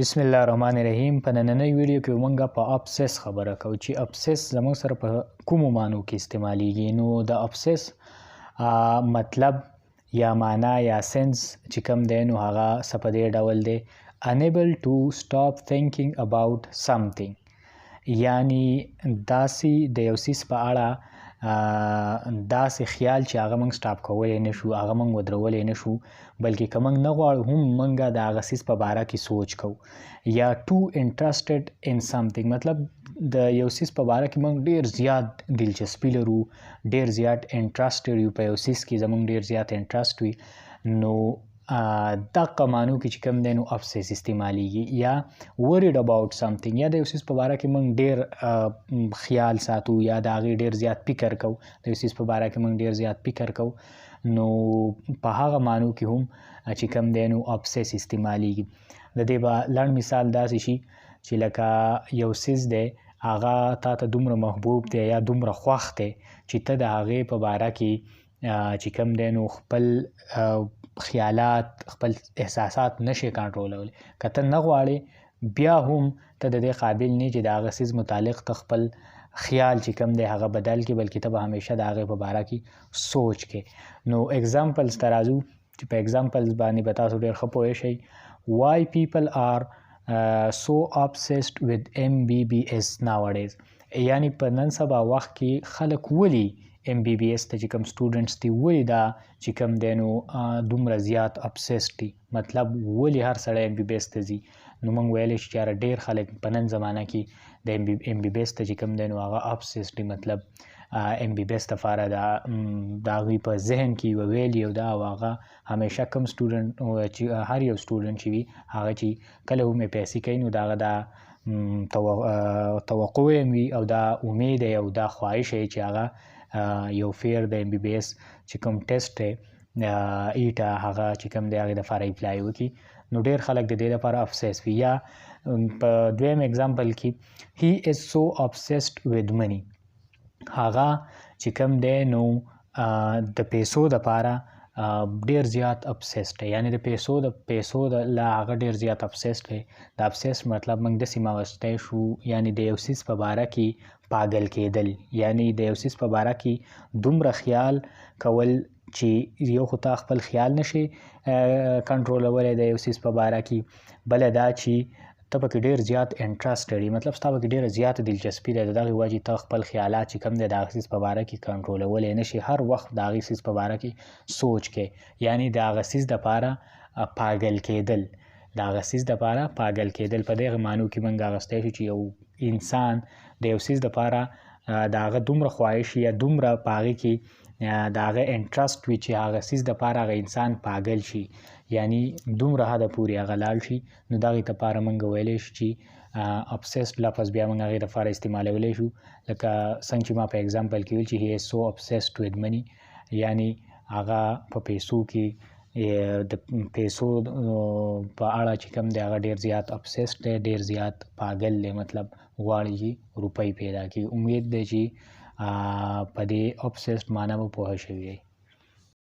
بسم الله الرحمن الرحیم. په نننۍ ویډیو کې موږ په ابسس خبره کوو چې ابسس زموږ سره په کومو معنو کې استعمالیږي. نو د ابسس مطلب یا معنا یا سنس چې کوم دی نو هغه څه په دې ډول دی: unable to stop thinking about something، یعنی داسې د یو څیز په اړه داسې خیال چې هغه موږ سټاپ کولی نه شو، هغه موږ ودرولی نه شو، بلکې که موږ نه غواړو هم موږ د هغه څیز په باره کې سوچ کوو. یا too interested in something، مطلب د یو څیز په باره کې موږ ډیر زیات دلچسپي لرو، ډیر زیات انټرسټډ یو په یو څیز کې، زموږ ډیر زیات انټرسټ وي. نو دغه معنو کې چې کوم دی نو ابسس استعمالیږي. یا worried about something، یا د یو څیز په باره کې موږ ډیر خیال ساتو یا د هغې ډیر زیات فکر کوو، د یو څیز په باره کې موږ ډیر زیات فکر کوو. نو په هغه معنو کې هم چې کوم دی نو ابسس استعمالیږي. د دې به لنډ مثال داسې شي چې لکه یو څیز دی هغه تا ته دومره محبوب دی یا دومره خوښ دی چې ته د هغې په باره کې چې کوم دی نو خپل خیالات، خپل احساسات نشي کنټرولولی. که ته نه غواړې بیا هم ته د دې قابل نه چې د هغه څیز متعلق ته خپل خیال چې کوم دی هغه بدل کړي، بلکې ته به همیشه د هغې په باره کې سوچ کې. نو اگزامپلز ته راځو چې په اگزامپلز باندې به تاسو ډېر ښه پوه شئ. Why people are so obsessed with MBBS nowadays، یعنی په نن سبا وخت کې خلک ولې MBBS ته چې کوم سټوډنټس دي ولې دا چې کوم دی نو دومره زیات ابسسډ دي، مطلب ولې هر سړی MBBS ته ځي. نو موږ ویلی شو چې یاره ډېر خلک په نن زمانه کې د MBBS ته چې کوم دی نو هغه ابسسډ دي، مطلب MBBS دپاره د هغوی په ذهن کې یوه ویلي او دا او هغه همیشه کوم سټوډنټ چې هر یو سټوډنټ چې وي هغه چې کله هم پیسې کوي نو د هغه دا توقع یې وي او دا امید یې او دا خواهش یې چې هغه یو فیر د MBBS چې کوم ټیسټ دی ایټه هغه چې کوم دی هغې دپاره اپلای وکړي. نو ډېر خلک د دې دپاره افسوس وي. یا په دویم اگزامپل کې he is so obsessed with money، هغه چې کوم دی نو د پیسو دپاره ډیر زیات ابسسډ دی، یعنی د پیسو له هغه ډیر زیات ابسسډ دی. د ابسس مطلب موږ داسې مغشتی شو، یعنی د یو څیز په باره کې پاگل کېدل، یعنی د یو څیز په باره کې دومره خیال کول چې یو خو تا خپل خیال نشي کنټرولولی د یو څیز په باره کې، بله دا چې ته پکې ډېر زیات انټرسټډ یې، مطلب ستا پکې ډېره زیاته دلچسپي ده، د دغې وجې ته خپل خیالات چې کوم دی د هغه څیز په باره کې کنټرولولی نه شي، هر وخت د هغې څیز په باره کې سوچ کې، یعنی د هغه څیز دپاره پاگل کېدل، د هغه څیز دپاره پاگل کېدل. په دغې معنو کې موږ اخیستی شو چې یو انسان د یو څیز دپاره د هغه دومره خواهش یا دومره په هغې کې د هغه انټرسټ وي چې هغه څیز دپاره هغه انسان پاگل شي، یعنی دومره حده پورې هغه لاړ شي. نو دغې دپاره موږ ویلی شو چې ابسسډ لفظ بیا موږ هغې دپاره استعمالولی شو، لکه څنګه چې ما په اگزامپل کې ویل چې he is so obsessed with money، یعنی هغه په پیسو کې د پیسو په اړه چې کوم دی هغه ډیر زیات ابسسډ دی، ډیر زیات پاگل دی، مطلب غواړي چې روپۍ پیدا کړي. امید دی چې په دې ابسسډ معنی به پوه شوي.